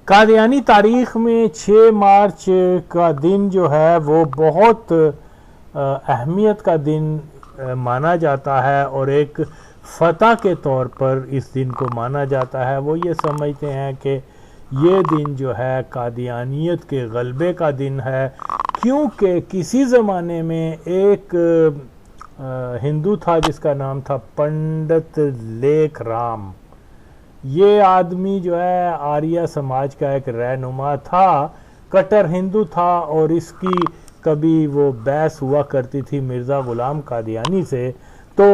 قادیانی تاریخ میں 6 مارچ کا دن جو ہے وہ بہت اہمیت کا دن مانا جاتا ہے، اور ایک فتح کے طور پر اس دن کو مانا جاتا ہے۔ وہ یہ سمجھتے ہیں کہ یہ دن جو ہے قادیانیت کے غلبے کا دن ہے، کیونکہ کسی زمانے میں ایک ہندو تھا جس کا نام تھا پنڈت لیکھ رام۔ یہ آدمی جو ہے آریہ سماج کا ایک رہنما تھا، کٹر ہندو تھا، اور اس کی کبھی وہ بحث ہوا کرتی تھی مرزا غلام قادیانی سے۔ تو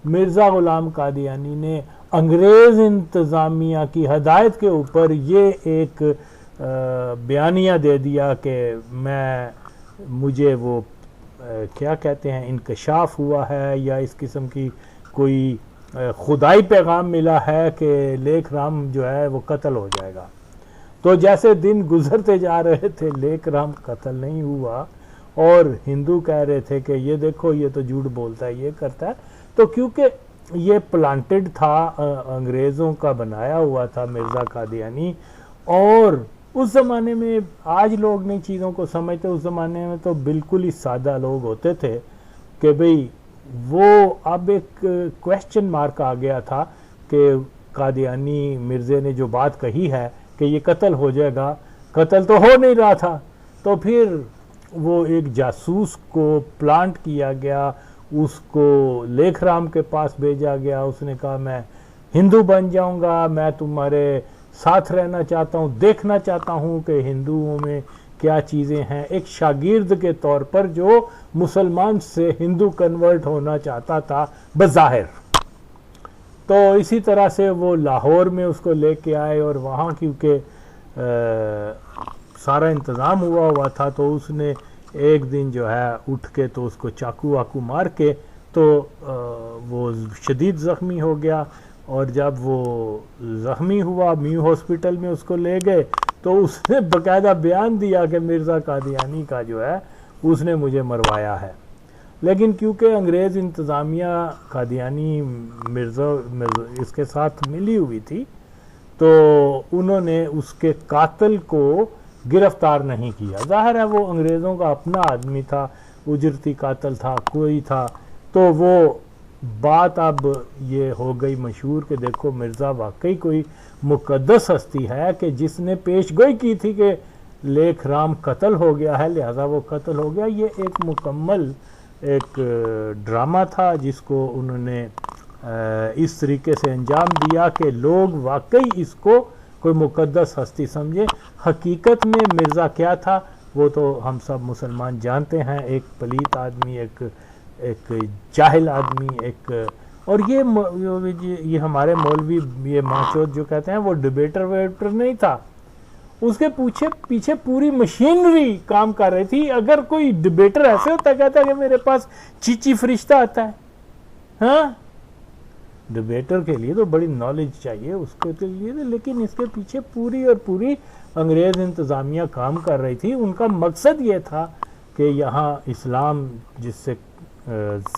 مرزا غلام قادیانی نے انگریز انتظامیہ کی ہدایت کے اوپر یہ ایک بیانیہ دے دیا کہ مجھے وہ کیا کہتے ہیں انکشاف ہوا ہے، یا اس قسم کی کوئی خدائی پیغام ملا ہے کہ لیکھ رام جو ہے وہ قتل ہو جائے گا۔ تو جیسے دن گزرتے جا رہے تھے، لیکھ رام قتل نہیں ہوا، اور ہندو کہہ رہے تھے کہ یہ دیکھو یہ تو جھوٹ بولتا ہے، یہ کرتا ہے۔ تو کیونکہ یہ پلانٹڈ تھا، انگریزوں کا بنایا ہوا تھا مرزا قادیانی، اور اس زمانے میں آج لوگ نئی چیزوں کو سمجھتے، اس زمانے میں تو بالکل ہی سادہ لوگ ہوتے تھے کہ بھئی وہ اب ایک کویسچن مارک آ گیا تھا کہ قادیانی مرزے نے جو بات کہی ہے کہ یہ قتل ہو جائے گا، قتل تو ہو نہیں رہا تھا۔ تو پھر وہ ایک جاسوس کو پلانٹ کیا گیا، اس کو لیکھ رام کے پاس بھیجا گیا، اس نے کہا میں ہندو بن جاؤں گا، میں تمہارے ساتھ رہنا چاہتا ہوں، دیکھنا چاہتا ہوں کہ ہندوؤں میں کیا چیزیں ہیں، ایک شاگرد کے طور پر جو مسلمان سے ہندو کنورٹ ہونا چاہتا تھا بظاہر۔ تو اسی طرح سے وہ لاہور میں اس کو لے کے آئے، اور وہاں کیونکہ سارا انتظام ہوا تھا، تو اس نے ایک دن جو ہے اٹھ کے تو اس کو چاقو واقو مار کے تو وہ شدید زخمی ہو گیا، اور جب وہ زخمی ہوا میو ہاسپٹل میں اس کو لے گئے، تو اس نے باقاعدہ بیان دیا کہ مرزا قادیانی کا جو ہے اس نے مجھے مروایا ہے۔ لیکن کیونکہ انگریز انتظامیہ قادیانی مرزا اس کے ساتھ ملی ہوئی تھی، تو انہوں نے اس کے قاتل کو گرفتار نہیں کیا۔ ظاہر ہے وہ انگریزوں کا اپنا آدمی تھا، اجرتی قاتل تھا، کوئی تھا، تو وہ بات اب یہ ہو گئی مشہور کہ دیکھو مرزا واقعی کوئی مقدس ہستی ہے کہ جس نے پیش گوئی کی تھی کہ لیکھ رام قتل ہو گیا ہے، لہذا وہ قتل ہو گیا۔ یہ ایک مکمل ایک ڈرامہ تھا جس کو انہوں نے اس طریقے سے انجام دیا کہ لوگ واقعی اس کو کوئی مقدس ہستی سمجھے۔ حقیقت میں مرزا کیا تھا وہ تو ہم سب مسلمان جانتے ہیں، ایک پلیت آدمی، ایک جاہل آدمی، اور یہ ہمارے مولوی یہ ماچود جو کہتے ہیں وہ ڈبیٹر ویٹر نہیں تھا، اس کے پیچھے پوری مشینری کام کر رہی تھی۔ اگر کوئی ڈبیٹر ایسے ہوتا کہتا کہ میرے پاس چیچی فرشتہ آتا ہے، ہاں ڈبیٹر کے لیے تو بڑی نالج چاہیے اس کے لیے، لیکن اس کے پیچھے پوری اور پوری انگریز انتظامیہ کام کر رہی تھی۔ ان کا مقصد یہ تھا کہ یہاں اسلام جس سے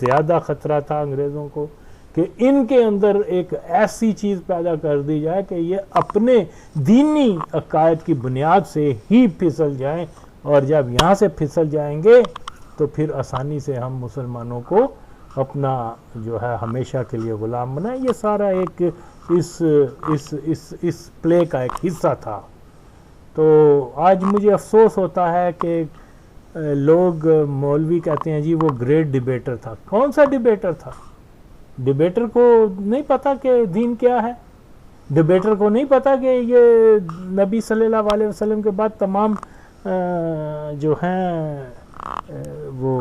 زیادہ خطرہ تھا انگریزوں کو، کہ ان کے اندر ایک ایسی چیز پیدا کر دی جائے کہ یہ اپنے دینی عقائد کی بنیاد سے ہی پھسل جائیں، اور جب یہاں سے پھسل جائیں گے تو پھر آسانی سے ہم مسلمانوں کو اپنا جو ہے ہمیشہ کے لیے غلام بنائیں۔ یہ سارا ایک اس پلے کا ایک حصہ تھا۔ تو آج مجھے افسوس ہوتا ہے کہ لوگ مولوی کہتے ہیں جی وہ گریٹ ڈیبیٹر تھا۔ کون سا ڈیبیٹر تھا؟ ڈیبیٹر کو نہیں پتا کہ دین کیا ہے، ڈیبیٹر کو نہیں پتا کہ یہ نبی صلی اللہ علیہ وسلم کے بعد تمام جو ہیں وہ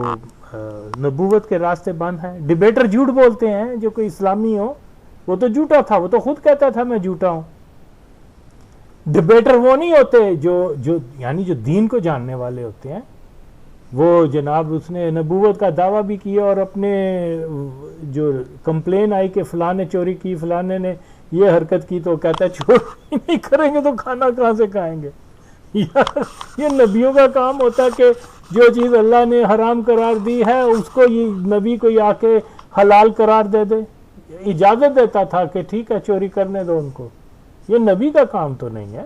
نبوت کے راستے بند ہیں۔ ڈیبیٹر جھوٹ بولتے ہیں، جو کوئی اسلامی ہو وہ تو جھوٹا تھا، وہ تو خود کہتا تھا میں جھوٹا ہوں۔ ڈیبیٹر وہ نہیں ہوتے جو دین کو جاننے والے ہوتے ہیں۔ وہ جناب اس نے نبوت کا دعویٰ بھی کیا، اور اپنے جو کمپلین آئی کہ فلاں نے چوری کی، فلاں نے یہ حرکت کی، تو کہتا ہے چوری نہیں کریں گے تو کھانا کہاں سے کھائیں گے؟ یار یہ نبیوں کا کام ہوتا ہے کہ جو چیز اللہ نے حرام قرار دی ہے اس کو یہ نبی کو آ کے حلال قرار دے دے، اجازت دیتا تھا کہ ٹھیک ہے چوری کرنے دو ان کو۔ یہ نبی کا کام تو نہیں ہے۔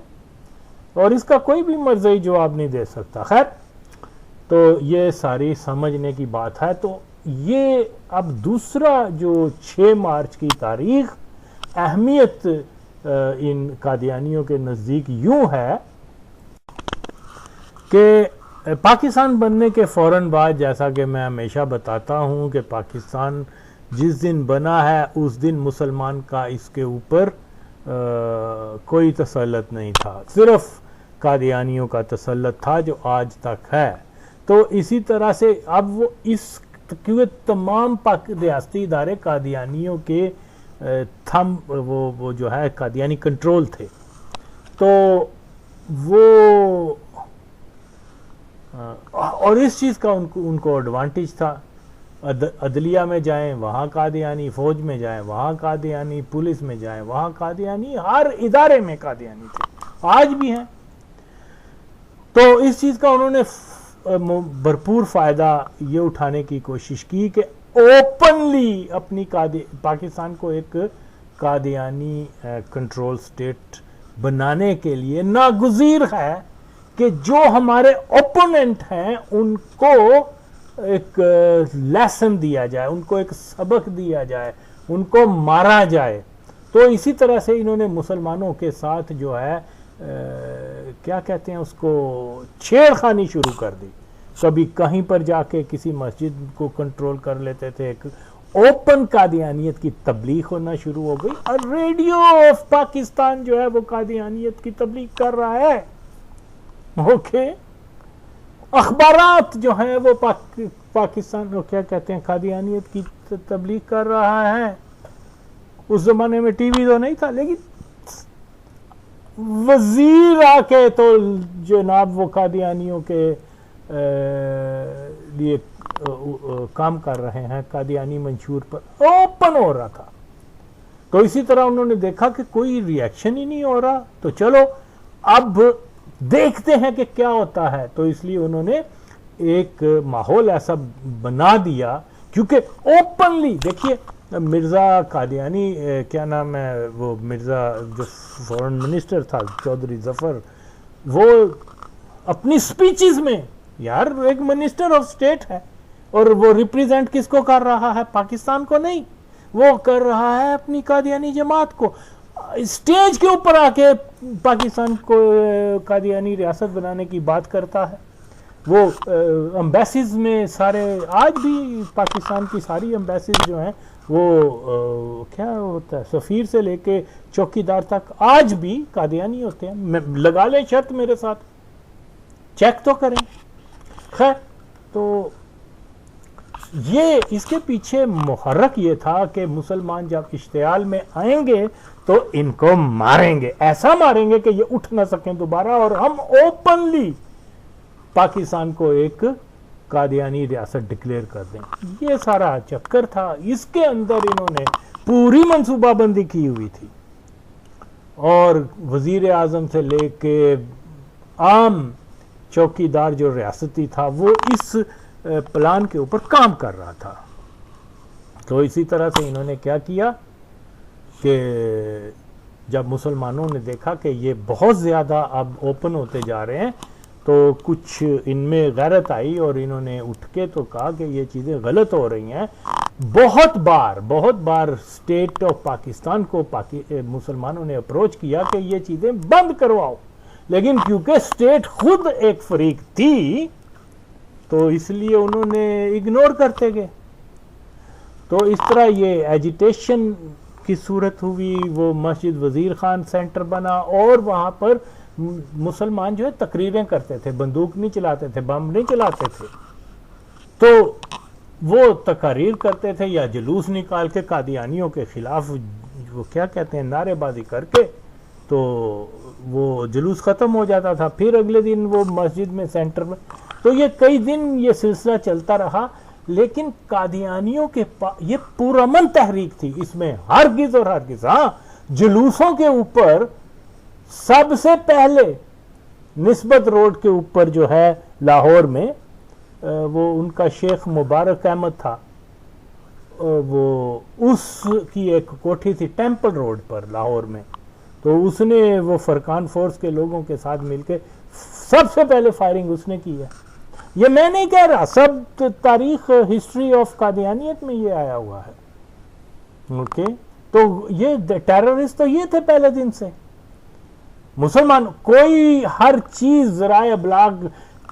اور اس کا کوئی بھی مرضی جواب نہیں دے سکتا. خیر تو یہ ساری سمجھنے کی بات ہے. تو یہ اب دوسرا جو 6 مارچ کی تاریخ اہمیت ان قادیانیوں کے نزدیک یوں ہے کہ پاکستان بننے کے فوراً بعد، جیسا کہ میں ہمیشہ بتاتا ہوں کہ پاکستان جس دن بنا ہے اس دن مسلمان کا اس کے اوپر کوئی تسلط نہیں تھا، صرف قادیانیوں کا تسلط تھا جو آج تک ہے. تو اسی طرح سے اب وہ اس تمام ریاستی ادارے قادیانیوں کے وہ جو ہے قادیانی کنٹرول تھے. تو وہ اور اس چیز کا ان کو ایڈوانٹیج تھا. عدلیہ میں جائیں وہاں قادیانی، فوج میں جائیں وہاں قادیانی، پولیس میں جائیں وہاں قادیانی، ہر ادارے میں قادیانی تھے، آج بھی ہیں. تو اس چیز کا انہوں نے بھرپور فائدہ یہ اٹھانے کی کوشش کی کہ اوپنلی اپنی پاکستان کو ایک قادیانی کنٹرول سٹیٹ بنانے کے لیے ناگزیر ہے کہ جو ہمارے اوپوننٹ ہیں ان کو ایک لیسن دیا جائے، ان کو ایک سبق دیا جائے، ان کو مارا جائے. تو اسی طرح سے انہوں نے مسلمانوں کے ساتھ جو ہے کیا کہتے ہیں اس کو چھیڑ خانی شروع کر دی. کبھی کہیں پر جا کے کسی مسجد کو کنٹرول کر لیتے تھے، اوپن قادیانیت کی تبلیغ ہونا شروع ہو گئی. اور ریڈیو آف پاکستان جو ہے وہ قادیانیت کی تبلیغ کر رہا ہے. اوکے، اخبارات جو ہیں وہ پاکستان کو کیا کہتے ہیں قادیانیت کی تبلیغ کر رہا ہے. اس زمانے میں ٹی وی تو نہیں تھا، لیکن وزیر آ کے تو جناب وہ قادیانیوں کے لیے کام کر رہے ہیں، قادیانی منشور پر اوپن ہو رہا تھا. تو اسی طرح انہوں نے دیکھا کہ کوئی ریاکشن ہی نہیں ہو رہا، تو چلو اب دیکھتے ہیں کہ کیا ہوتا ہے. تو اس لیے انہوں نے ایک ماحول ایسا بنا دیا، کیونکہ اوپنلی دیکھیے مرزا قادیانی کیا نام ہے وہ مرزا جو فورن منسٹر تھا چودھری ظفر، وہ اپنی سپیچز میں یار ایک منسٹر آف سٹیٹ ہے اور وہ ریپریزنٹ کس کو کر رہا ہے؟ پاکستان کو نہیں، وہ کر رہا ہے اپنی قادیانی جماعت کو. اسٹیج کے اوپر آ کے پاکستان کو قادیانی ریاست بنانے کی بات کرتا ہے. وہ امبیسیز میں سارے آج بھی پاکستان کی ساری امبیسیز جو ہیں وہ کیا ہوتا ہے سفیر سے لے کے چوکیدار تک آج بھی قادیانی ہوتے ہیں. لگا لیں شرط میرے ساتھ، چیک تو کریں. خیر تو یہ اس کے پیچھے محرک یہ تھا کہ مسلمان جب اشتعال میں آئیں گے تو ان کو ماریں گے، ایسا ماریں گے کہ یہ اٹھ نہ سکیں دوبارہ، اور ہم اوپنلی پاکستان کو ایک قادیانی ریاست ڈکلیئر کر دیں. یہ سارا چکر تھا، اس کے اندر انہوں نے پوری منصوبہ بندی کی ہوئی تھی، اور وزیر اعظم سے لے کے عام چوکیدار جو ریاستی تھا وہ اس پلان کے اوپر کام کر رہا تھا. تو اسی طرح سے انہوں نے کیا کیا کہ جب مسلمانوں نے دیکھا کہ یہ بہت زیادہ اب اوپن ہوتے جا رہے ہیں تو کچھ ان میں غیرت آئی، اور انہوں نے اٹھ کے تو کہا کہ یہ چیزیں غلط ہو رہی ہیں. بہت بار اسٹیٹ آف پاکستان کو مسلمانوں نے اپروچ کیا کہ یہ چیزیں بند کرواؤ، لیکن کیونکہ اسٹیٹ خود ایک فریق تھی تو اس لیے انہوں نے اگنور کرتے گئے. تو اس طرح یہ ایجیٹیشن کی صورت ہوئی. وہ مسجد وزیر خان سینٹر بنا اور وہاں پر مسلمان جو ہے تقریریں کرتے تھے، بندوق نہیں چلاتے تھے، بم نہیں چلاتے تھے. تو وہ تقاریر کرتے تھے یا جلوس نکال کے قادیانیوں کے خلاف وہ کیا کہتے ہیں نعرے بازی کر کے، تو وہ جلوس ختم ہو جاتا تھا. پھر اگلے دن وہ مسجد میں سینٹر میں. تو یہ کئی دن یہ سلسلہ چلتا رہا. لیکن قادیانیوں کے یہ پرامن تحریک تھی، اس میں ہرگز اور ہرگز جلوسوں کے اوپر سب سے پہلے نسبت روڈ کے اوپر جو ہے لاہور میں وہ ان کا شیخ مبارک احمد تھا، وہ اس کی ایک کوٹھی تھی ٹیمپل روڈ پر لاہور میں. تو اس نے وہ فرقان فورس کے لوگوں کے ساتھ مل کے سب سے پہلے فائرنگ اس نے کی ہے. یہ میں نہیں کہہ رہا, سب تاریخ ہسٹری آف قادیانیت میں یہ آیا ہوا ہے. اوکے, تو یہ ٹیررسٹ تو یہ تھے پہلے دن سے. مسلمان کوئی ہر چیز ذرائع ابلاغ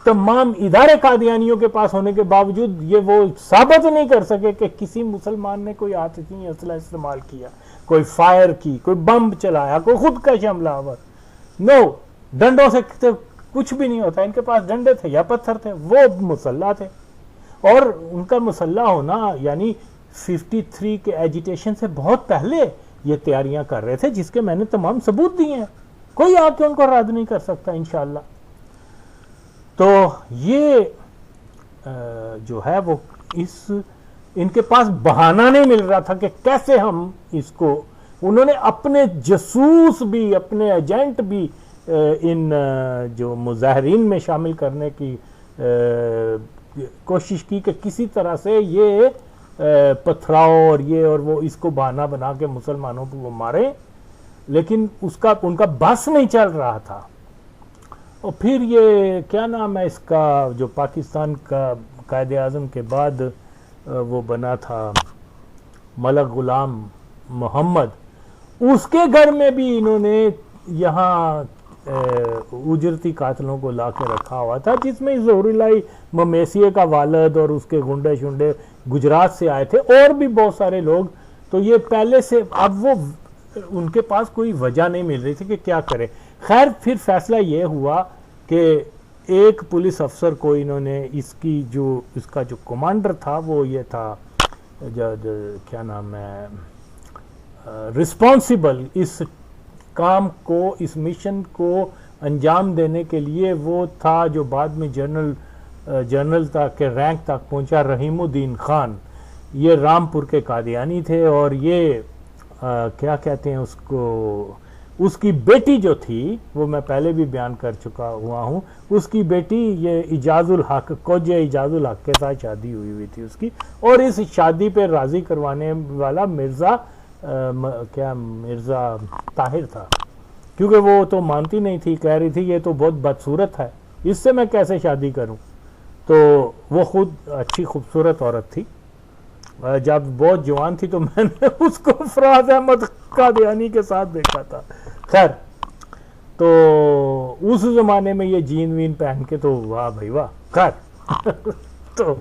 تمام ادارے قادیانیوں کے پاس ہونے کے باوجود یہ وہ ثابت نہیں کر سکے کہ کسی مسلمان نے کوئی آتشی اسلحہ استعمال کیا, کوئی فائر کی, کوئی بم چلایا, کوئی خودکش حملہ آور. نو, ڈنڈوں سے کچھ بھی نہیں ہوتا. ان کے پاس ڈنڈے تھے یا پتھر تھے, وہ مسلح تھے. اور ان کا مسلح ہونا یعنی 53 کے ایجیٹیشن سے بہت پہلے یہ تیاریاں کر رہے تھے, جس کے میں نے تمام ثبوت دیے ہیں. کوئی آ کے ان کو رد نہیں کر سکتا انشاءاللہ. تو یہ جو ہے وہ ان کے پاس بہانہ نہیں مل رہا تھا کہ کیسے ہم اس کو, انہوں نے اپنے جاسوس بھی, اپنے ایجنٹ بھی ان جو مظاہرین میں شامل کرنے کی کوشش کی کہ کسی طرح سے یہ پتھراؤ اور یہ اور وہ اس کو بہانہ بنا کے مسلمانوں کو وہ مارے, لیکن ان کا بس نہیں چل رہا تھا. اور پھر یہ کیا نام ہے اس کا, جو پاکستان کا قائد اعظم کے بعد وہ بنا تھا ملک غلام محمد, اس کے گھر میں بھی انہوں نے یہاں اجرتی قاتلوں کو لا کے رکھا ہوا تھا, جس میں ظہور اللہ ممیسیے کا والد اور اس کے گنڈے شنڈے گجرات سے آئے تھے, اور بھی بہت سارے لوگ. تو یہ پہلے سے, اب وہ ان کے پاس کوئی وجہ نہیں مل رہی تھی کہ کیا کرے. خیر پھر فیصلہ یہ ہوا کہ ایک پولیس افسر کو انہوں نے اس کا جو کمانڈر تھا وہ یہ تھا, کیا نام ہے, رسپانسیبل اس کام کو, اس مشن کو انجام دینے کے لیے وہ تھا جو بعد میں جنرل تک کے رینک تک پہنچا, رحیم الدین خان. یہ رامپور کے قادیانی تھے, اور یہ کیا کہتے ہیں اس کو, اس کی بیٹی جو تھی وہ میں پہلے بھی بیان کر چکا ہوا ہوں, اس کی بیٹی یہ اجاز الحق, کوجہ اجاز الحق کے ساتھ شادی ہوئی تھی اس کی, اور اس شادی پہ راضی کروانے والا مرزا طاہر تھا, کیونکہ وہ تو مانتی نہیں تھی, کہہ رہی تھی یہ تو بہت بدصورت ہے, اس سے میں کیسے شادی کروں. تو وہ خود اچھی خوبصورت عورت تھی, جب بہت جوان تھی تو میں نے اس کو فراز احمد قادیانی کے ساتھ دیکھا تھا. خیر, تو اس زمانے میں یہ جین وین پہن کے تو واہ بھائی واہ. خیر تو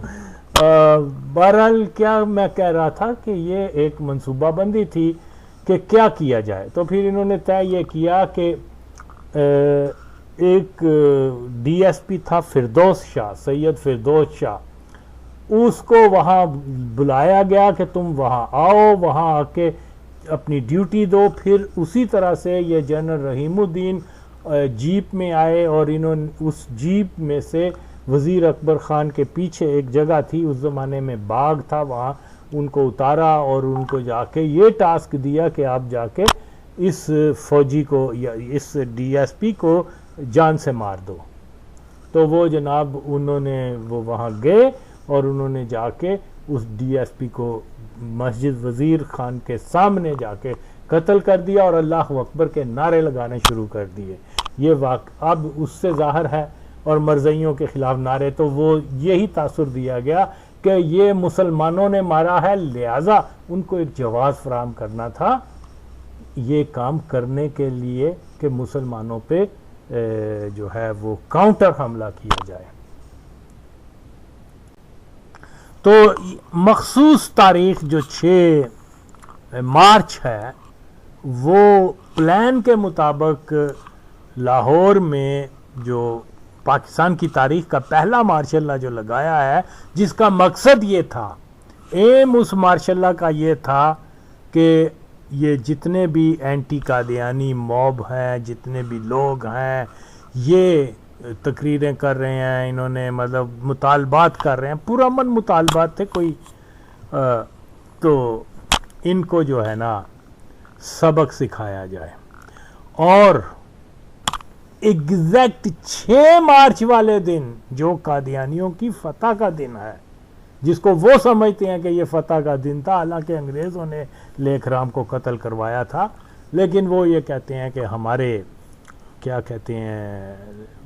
بہرحال کیا میں کہہ رہا تھا کہ یہ ایک منصوبہ بندی تھی کہ کیا کیا جائے. تو پھر انہوں نے طے یہ کیا کہ ایک ڈی ایس پی تھا فردوس شاہ, سید فردوس شاہ, اس کو وہاں بلایا گیا کہ تم وہاں آؤ, وہاں آ کے اپنی ڈیوٹی دو. پھر اسی طرح سے یہ جنرل رحیم الدین جیپ میں آئے, اور انہوں نے اس جیپ میں سے وزیر اکبر خان کے پیچھے ایک جگہ تھی, اس زمانے میں باغ تھا, وہاں ان کو اتارا اور ان کو جا کے یہ ٹاسک دیا کہ آپ جا کے اس فوجی کو یا اس ڈی ایس پی کو جان سے مار دو. تو وہ جناب انہوں نے وہ وہاں گئے اور انہوں نے جا کے اس ڈی ایس پی کو مسجد وزیر خان کے سامنے جا کے قتل کر دیا, اور اللہ اکبر کے نعرے لگانے شروع کر دیے. یہ واقعہ اب اس سے ظاہر ہے, اور مرزائیوں کے خلاف نعرے, تو وہ یہی تاثر دیا گیا کہ یہ مسلمانوں نے مارا ہے, لہذا ان کو ایک جواز فراہم کرنا تھا یہ کام کرنے کے لیے کہ مسلمانوں پہ جو ہے وہ کاؤنٹر حملہ کیا جائے. تو مخصوص تاریخ جو 6 مارچ ہے وہ پلان کے مطابق لاہور میں جو پاکستان کی تاریخ کا پہلا مارشل لا جو لگایا ہے, جس کا مقصد یہ تھا, ایم اس مارشل لا کا یہ تھا کہ یہ جتنے بھی اینٹی قادیانی موب ہیں, جتنے بھی لوگ ہیں, یہ تقریریں کر رہے ہیں, انہوں نے مطلب مطالبات کر رہے ہیں, پرامن مطالبات تھے کوئی, تو ان کو جو ہے نا سبق سکھایا جائے. اور ایگزیکٹ 6 مارچ والے دن جو قادیانیوں کی فتح کا دن ہے, جس کو وہ سمجھتے ہیں کہ یہ فتح کا دن تھا, حالانکہ انگریزوں نے لیک رام کو قتل کروایا تھا, لیکن وہ یہ کہتے ہیں کہ ہمارے کیا کہتے ہیں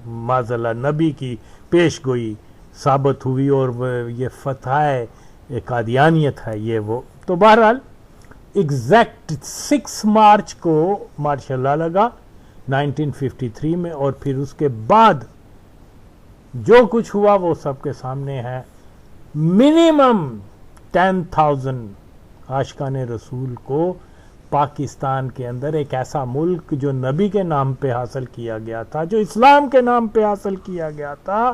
معاذ اللہ نبی کی پیش گوئی ثابت ہوئی اور یہ فتح قادیانیت ہے یہ وہ. تو بہرحال ایگزیکٹ 6 مارچ کو مارشل لا لگا 1953 میں، اور پھر اس کے بعد جو کچھ ہوا وہ سب کے سامنے ہے. منیمم 10,000 عاشقان رسول کو پاکستان کے اندر، ایک ایسا ملک جو نبی کے نام پہ حاصل کیا گیا تھا، جو اسلام کے نام پہ حاصل کیا گیا تھا،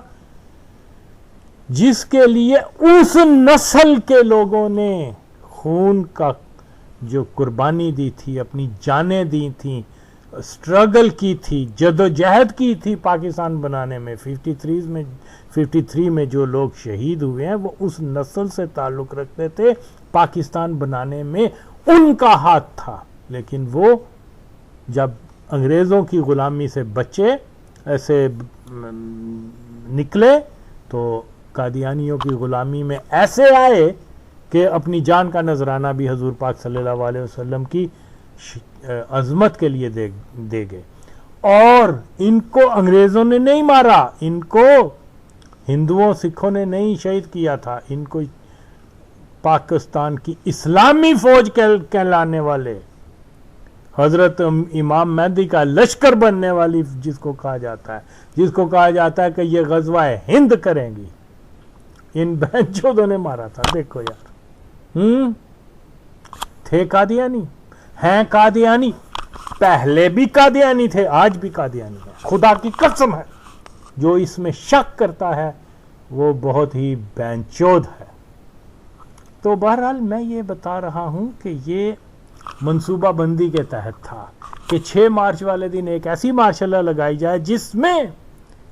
جس کے لیے اس نسل کے لوگوں نے خون کا جو قربانی دی تھی، اپنی جانیں دی تھیں، اسٹرگل کی تھی، جدوجہد کی تھی پاکستان بنانے میں. 53 میں جو لوگ شہید ہوئے ہیں وہ اس نسل سے تعلق رکھتے تھے. پاکستان بنانے میں ان کا ہاتھ تھا. لیکن وہ جب انگریزوں کی غلامی سے بچے، ایسے نکلے، تو قادیانیوں کی غلامی میں ایسے آئے کہ اپنی جان کا نذرانہ بھی حضور پاک صلی اللہ علیہ وسلم کی عظمت کے لیے دے گئے. اور ان کو انگریزوں نے نہیں مارا، ان کو ہندوؤں سکھوں نے نہیں شہید کیا تھا، ان کو پاکستان کی اسلامی فوج کہلانے والے حضرت امام مہدی کا لشکر بننے والی جس کو کہا جاتا ہے کہ یہ غزوہ ہند کریں گی، ان بہنچودوں نے مارا تھا. دیکھو یار، تھے قادیانی، ہیں قادیانی، پہلے بھی قادیانی تھے، آج بھی قادیانی ہیں. خدا کی قسم ہے، جو اس میں شک کرتا ہے وہ بہت ہی بہنچود ہے. تو بہرحال میں یہ بتا رہا ہوں کہ یہ منصوبہ بندی کے تحت تھا کہ 6 مارچ والے دن ایک ایسی مارشل لا لگائی جائے جس میں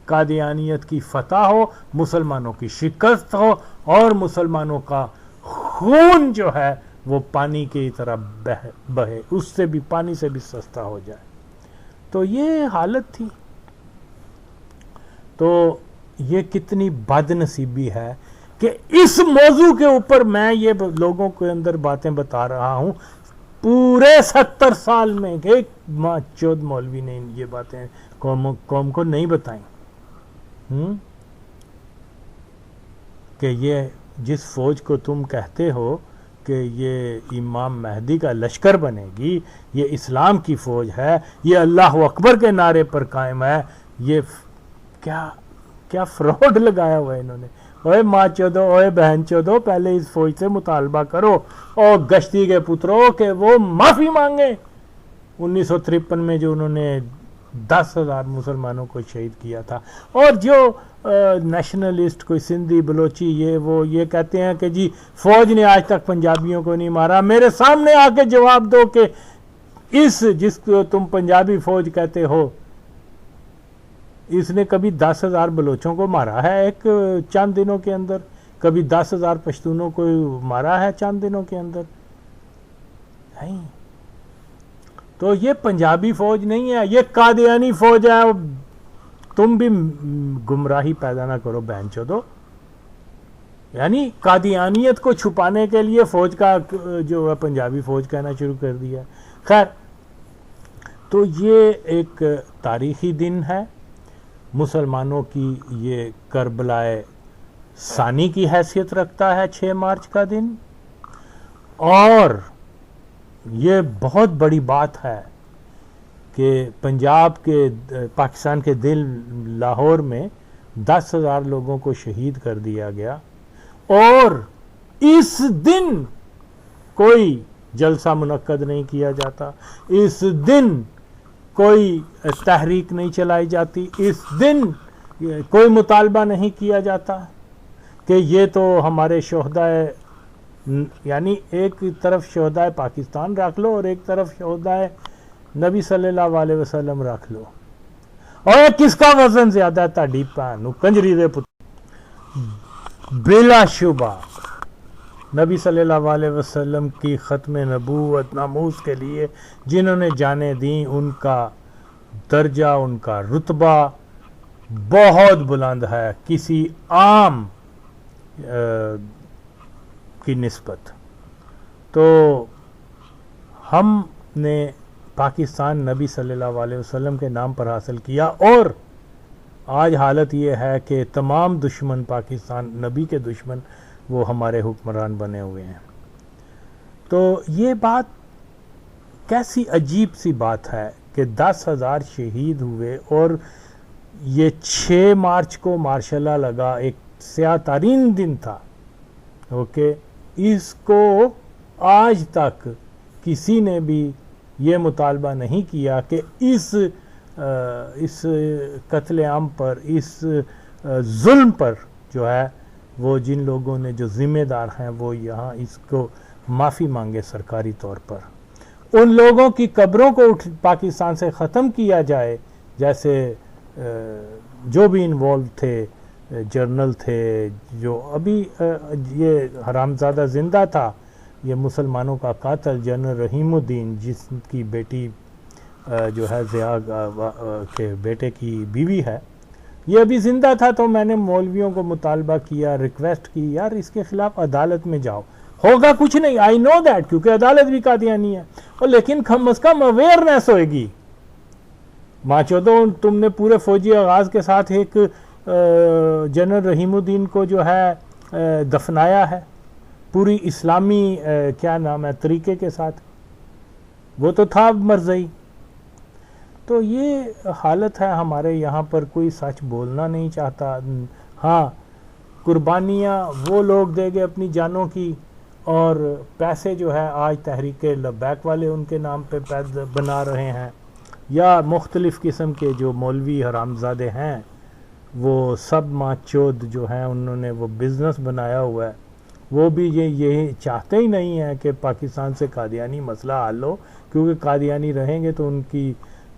قادیانیت کی فتح ہو، مسلمانوں کی شکست ہو، اور مسلمانوں کا خون جو ہے وہ پانی کی طرح بہے، اس سے بھی پانی سے بھی سستا ہو جائے. تو یہ حالت تھی. تو یہ کتنی بد نصیبی ہے کہ اس موضوع کے اوپر میں یہ لوگوں کے اندر باتیں بتا رہا ہوں. پورے 70 سال میں ایک ماں چود مولوی نے یہ باتیں قوم کو نہیں بتائیں کہ یہ جس فوج کو تم کہتے ہو کہ یہ امام مہدی کا لشکر بنے گی، یہ اسلام کی فوج ہے، یہ اللہ اکبر کے نعرے پر قائم ہے، یہ کیا فراڈ لگایا ہوا ہے انہوں نے. اوے ماں چودو، اوے بہن چودو، پہلے اس فوج سے مطالبہ کرو اور گشتی کے پتروں کہ وہ معافی مانگیں. 1953 میں جو انہوں نے 10,000 مسلمانوں کو شہید کیا تھا. اور جو نیشنلسٹ کوئی سندھی بلوچی یہ کہتے ہیں کہ جی فوج نے آج تک پنجابیوں کو نہیں مارا، میرے سامنے آ کے جواب دو کہ جس کو تم پنجابی فوج کہتے ہو، اس نے کبھی 10,000 بلوچوں کو مارا ہے ایک چند دنوں کے اندر؟ کبھی 10,000 پشتونوں کو مارا ہے چند دنوں کے اندر؟ نہیں. تو یہ پنجابی فوج نہیں ہے، یہ قادیانی فوج ہے. تم بھی گمراہی پیدا نہ کرو بہن چودو. یعنی قادیانیت کو چھپانے کے لیے فوج کا جو ہے پنجابی فوج کہنا شروع کر دیا. خیر، تو یہ ایک تاریخی دن ہے، مسلمانوں کی یہ کربلائے ثانی کی حیثیت رکھتا ہے 6 مارچ کا دن. اور یہ بہت بڑی بات ہے کہ پنجاب کے پاکستان کے دل لاہور میں 10,000 لوگوں کو شہید کر دیا گیا، اور اس دن کوئی جلسہ منعقد نہیں کیا جاتا، اس دن کوئی تحریک نہیں چلائی جاتی، اس دن کوئی مطالبہ نہیں کیا جاتا کہ یہ تو ہمارے شہدائے، یعنی ایک طرف شہدائے پاکستان رکھ لو اور ایک طرف شہدائے نبی صلی اللہ علیہ وسلم رکھ لو، اور کس کا وزن زیادہ ہے؟ تہاڈی بھن کنجری دے پتر. بلا شبہ نبی صلی اللہ علیہ وسلم کی ختم نبوت ناموس کے لیے جنہوں نے جانیں دیں، ان کا درجہ، ان کا رتبہ بہت بلند ہے کسی عام کی نسبت. تو ہم نے پاکستان نبی صلی اللہ علیہ وسلم کے نام پر حاصل کیا، اور آج حالت یہ ہے کہ تمام دشمن پاکستان، نبی کے دشمن، وہ ہمارے حکمران بنے ہوئے ہیں۔ تو یہ بات کیسی عجیب سی بات ہے کہ 10,000 شہید ہوئے، اور یہ 6 مارچ کو مارشل لا لگا، ایک سیاہ ترین دن تھا، اوکے، اس کو آج تک کسی نے بھی یہ مطالبہ نہیں کیا کہ اس قتل عام پر، اس ظلم پر جو ہے وہ جن لوگوں نے جو ذمہ دار ہیں وہ یہاں اس کو معافی مانگے سرکاری طور پر، ان لوگوں کی قبروں کو پاکستان سے ختم کیا جائے، جیسے جو بھی انوالو تھے، جرنل تھے، جو ابھی یہ حرامزادہ زندہ تھا، یہ مسلمانوں کا قاتل جنرل رحیم الدین، جس کی بیٹی جو ہے ضیاء کے بیٹے کی بیوی ہے، یہ ابھی زندہ تھا، تو میں نے مولویوں کو مطالبہ کیا، ریکویسٹ کی، یار اس کے خلاف عدالت میں جاؤ، ہوگا کچھ نہیں، آئی نو دیٹ، کیونکہ عدالت بھی قادیانی ہے، اور لیکن کم از کم اویئرنیس ہوئے گی۔ ماں چودو، تم نے پورے فوجی آغاز کے ساتھ ایک جنرل رحیم الدین کو جو ہے دفنایا ہے، پوری اسلامی کیا نام ہے طریقے کے ساتھ، وہ تو تھا مرزئی۔ تو یہ حالت ہے ہمارے یہاں پر، کوئی سچ بولنا نہیں چاہتا۔ ہاں، قربانیاں وہ لوگ دے گئے اپنی جانوں کی، اور پیسے جو ہے آج تحریک لبیک والے ان کے نام پہ بنا رہے ہیں، یا مختلف قسم کے جو مولوی حرامزادے ہیں، وہ سب ماں چود جو ہیں، انہوں نے وہ بزنس بنایا ہوا ہے، وہ بھی یہ چاہتے ہی نہیں ہیں کہ پاکستان سے قادیانی مسئلہ حل ہو، کیونکہ قادیانی رہیں گے تو ان کی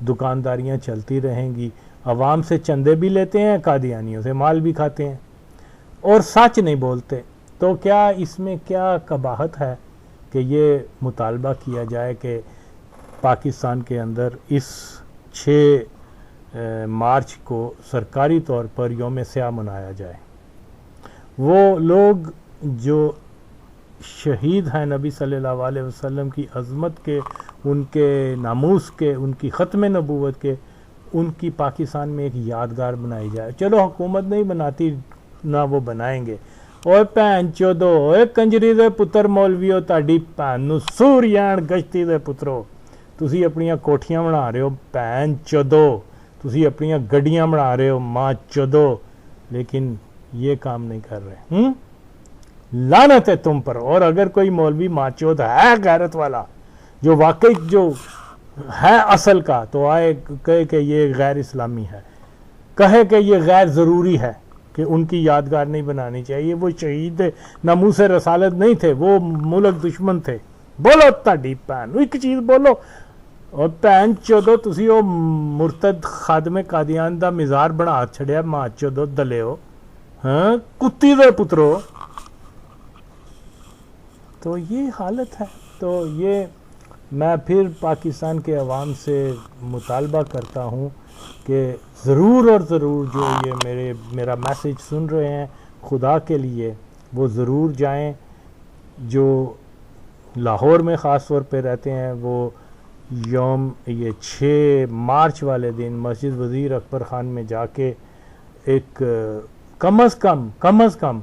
دکانداریاں چلتی رہیں گی، عوام سے چندے بھی لیتے ہیں، قادیانیوں سے مال بھی کھاتے ہیں، اور سچ نہیں بولتے۔ تو کیا اس میں کیا قباحت ہے کہ یہ مطالبہ کیا جائے کہ پاکستان کے اندر اس 6 مارچ کو سرکاری طور پر یوم سیاہ منایا جائے؟ وہ لوگ جو شہید ہیں نبی صلی اللہ علیہ وسلم کی عظمت کے، ان کے ناموس کے، ان کی ختم نبوت کے، ان کی پاکستان میں ایک یادگار بنائی جائے۔ چلو حکومت نہیں بناتی، نہ وہ بنائیں گے۔ اوے بھین چودو، اوے کنجری دے پتر مولویو، تہاڈی بھین نو سور یان گشتی دے پترو، تسی اپنیاں کوٹھیاں بنا رہے ہو، بھین چودو، تسی اپنیاں گڈیاں بنا رہے ہو، ماں چودو، لیکن یہ کام نہیں کر رہے۔ لعنت ہے تم پر۔ اور اگر کوئی مولوی ماں چود ہے غیرت والا، جو واقعی جو ہے اصل کا، تو آئے کہے کہ یہ غیر اسلامی ہے، کہے کہ یہ غیر ضروری ہے، کہ ان کی یادگار نہیں بنانی چاہیے، وہ شہید ناموس رسالت نہیں تھے، وہ ملک دشمن تھے۔ بولو تہاڈی بھین، ایک چیز بولو۔ اور بھین چودو، تسی وہ مرتد خادم قادیان دا مزار بنا چھڑیا، ماں چودو دلیو، ہاں کتی دے پترو۔ تو یہ حالت ہے۔ تو یہ میں پھر پاکستان کے عوام سے مطالبہ کرتا ہوں کہ ضرور اور ضرور جو یہ میرا میسیج سن رہے ہیں، خدا کے لیے وہ ضرور جائیں، جو لاہور میں خاص طور پہ رہتے ہیں، وہ یہ 6 مارچ والے دن مسجد وزیر اکبر خان میں جا کے ایک کم از کم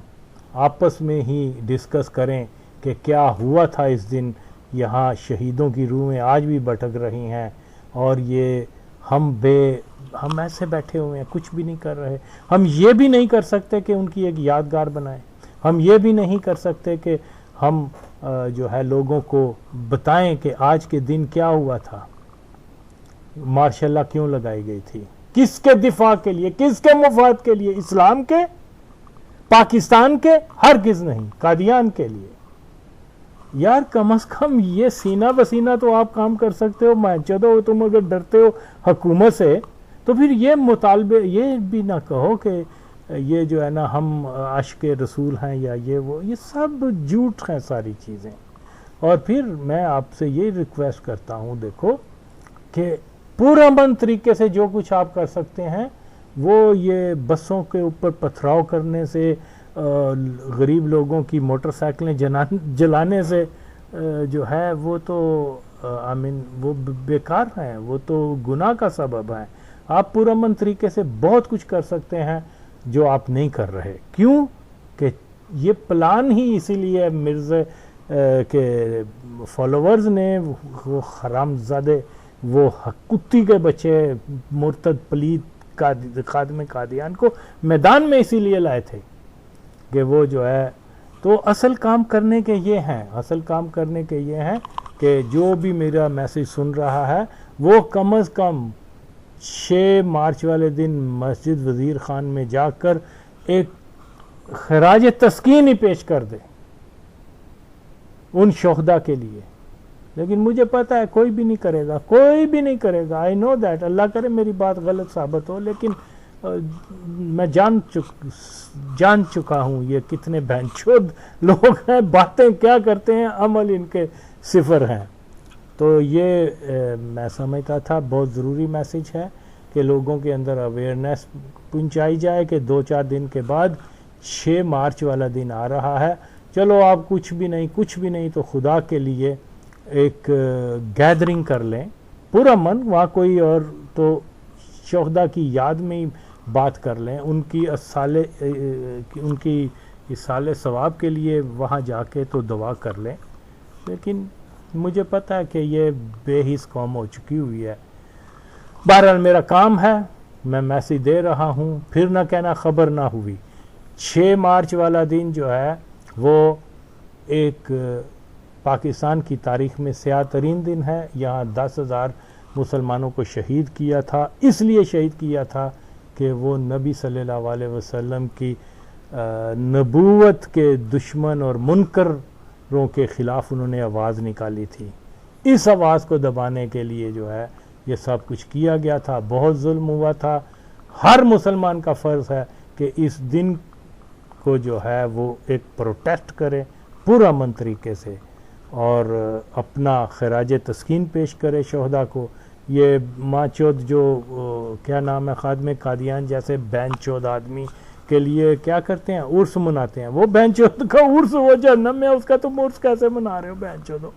آپس میں ہی ڈسکس کریں کہ کیا ہوا تھا اس دن۔ یہاں شہیدوں کی روحیں آج بھی بھٹک رہی ہیں، اور یہ ہم ایسے بیٹھے ہوئے ہیں، کچھ بھی نہیں کر رہے۔ ہم یہ بھی نہیں کر سکتے کہ ان کی ایک یادگار بنائیں، ہم یہ بھی نہیں کر سکتے کہ ہم جو ہے لوگوں کو بتائیں کہ آج کے دن کیا ہوا تھا، مارشل لا کیوں لگائی گئی تھی، کس کے دفاع کے لیے، کس کے مفاد کے لیے، اسلام کے، پاکستان کے، ہرگز نہیں، قادیان کے لیے۔ یار کم از کم یہ سینہ بسینہ تو آپ کام کر سکتے ہو۔ میں چدو، تم اگر ڈرتے ہو حکومت سے تو پھر یہ مطالبے یہ بھی نہ کہو کہ یہ جو ہے نا ہم عاشق رسول ہیں یا یہ سب جھوٹ ہیں ساری چیزیں۔ اور پھر میں آپ سے یہ ریکویسٹ کرتا ہوں، دیکھو کہ پرامن طریقے سے جو کچھ آپ کر سکتے ہیں، وہ یہ بسوں کے اوپر پتھراؤ کرنے سے، غریب لوگوں کی موٹر سائیکلیں جلانے سے جو ہے وہ تو وہ بیکار ہیں، وہ تو گناہ کا سبب ہیں. آپ پرامن طریقے سے بہت کچھ کر سکتے ہیں جو آپ نہیں کر رہے. کیوں کہ یہ پلان ہی اسی لیے مرزا کے فالوورز نے وہ حرام زادے، وہ کتی کے بچے مرتد پلید خادم قادیان کو میدان میں اسی لیے لائے تھے کہ وہ جو ہے. تو اصل کام کرنے کے یہ ہیں کہ جو بھی میرا میسیج سن رہا ہے وہ کم از کم 6 مارچ والے دن مسجد وزیر خان میں جا کر ایک خراج تسکین ہی پیش کر دے ان شہداء کے لیے. لیکن مجھے پتا ہے کوئی بھی نہیں کرے گا. آئی نو دیٹ. اللہ کرے میری بات غلط ثابت ہو، لیکن میں جان چکا ہوں یہ کتنے بہنچود لوگ ہیں، باتیں کیا کرتے ہیں، عمل ان کے صفر ہیں. تو یہ میں سمجھتا تھا بہت ضروری میسیج ہے کہ لوگوں کے اندر اویئرنیس پہنچائی جائے کہ 2-4 دن کے بعد 6 مارچ والا دن آ رہا ہے. چلو آپ کچھ بھی نہیں تو خدا کے لیے ایک گیدرنگ کر لیں پرامن. وہاں کوئی اور تو شہداء کی یاد میں ہی بات کر لیں، ان کی اصالِ ثواب کے لیے وہاں جا کے تو دعا کر لیں. لیکن مجھے پتا ہے کہ یہ بے حس قوم ہو چکی ہوئی ہے. بہرحال میرا کام ہے، میں میسیج دے رہا ہوں، پھر نہ کہنا خبر نہ ہوئی. 6 مارچ والا دن جو ہے وہ ایک پاکستان کی تاریخ میں سیاہ ترین دن ہے. یہاں 10,000 مسلمانوں کو شہید کیا تھا. اس لیے شہید کیا تھا کہ وہ نبی صلی اللہ علیہ وسلم کی نبوت کے دشمن اور منکروں کے خلاف انہوں نے آواز نکالی تھی. اس آواز کو دبانے کے لیے جو ہے یہ سب کچھ کیا گیا تھا. بہت ظلم ہوا تھا. ہر مسلمان کا فرض ہے کہ اس دن کو جو ہے وہ ایک پروٹیسٹ کرے پرامن طریقے سے اور اپنا خراج تسکین پیش کرے شہداء کو. یہ ماں چود جو کیا نام ہے خادم قادیان جیسے بہن چود آدمی کے لیے کیا کرتے ہیں، عرس مناتے ہیں. وہ بہن چود کا عرس وہ جہنم میں، اس کا تم عرس کیسے منا رہے ہو بہن چودو؟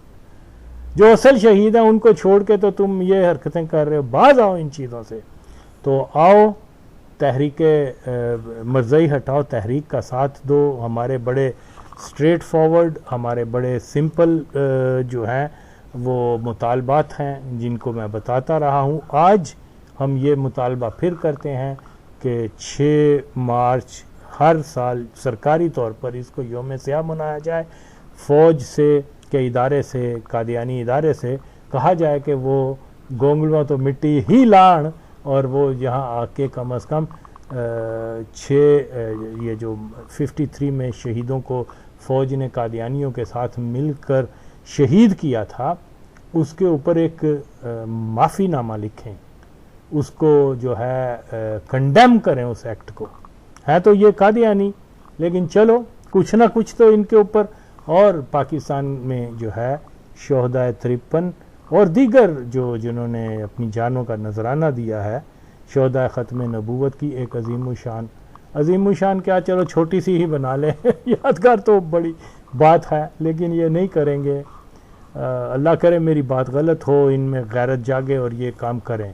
جو اصل شہید ہیں ان کو چھوڑ کے تو تم یہ حرکتیں کر رہے ہو. باز آؤ ان چیزوں سے. تو آؤ تحریک مرزائی ہٹاؤ تحریک کا ساتھ دو. ہمارے بڑے اسٹریٹ فارورڈ، ہمارے بڑے سمپل جو ہیں وہ مطالبات ہیں جن کو میں بتاتا رہا ہوں. آج ہم یہ مطالبہ پھر کرتے ہیں کہ 6 مارچ ہر سال سرکاری طور پر اس کو یوم سیاہ منایا جائے. فوج سے کے ادارے سے، قادیانی ادارے سے کہا جائے کہ وہ گونگلوں تو مٹی ہی لان، اور وہ یہاں آ کے کم از کم یہ جو 53 میں شہیدوں کو فوج نے قادیانیوں کے ساتھ مل کر شہید کیا تھا، اس کے اوپر ایک معافی نامہ لکھیں، اس کو جو ہے کنڈیم کریں اس ایکٹ کو. ہے تو یہ قادیانی، لیکن چلو کچھ نہ کچھ تو ان کے اوپر. اور پاکستان میں جو ہے شہداء 53 اور دیگر جنہوں نے اپنی جانوں کا نذرانہ دیا ہے، شہداء ختم نبوت کی ایک عظیم الشان کیا، چلو چھوٹی سی ہی بنا لیں یادگار تو بڑی بات ہے، لیکن یہ نہیں کریں گے. اللہ کرے میری بات غلط ہو، ان میں غیرت جاگے اور یہ کام کریں.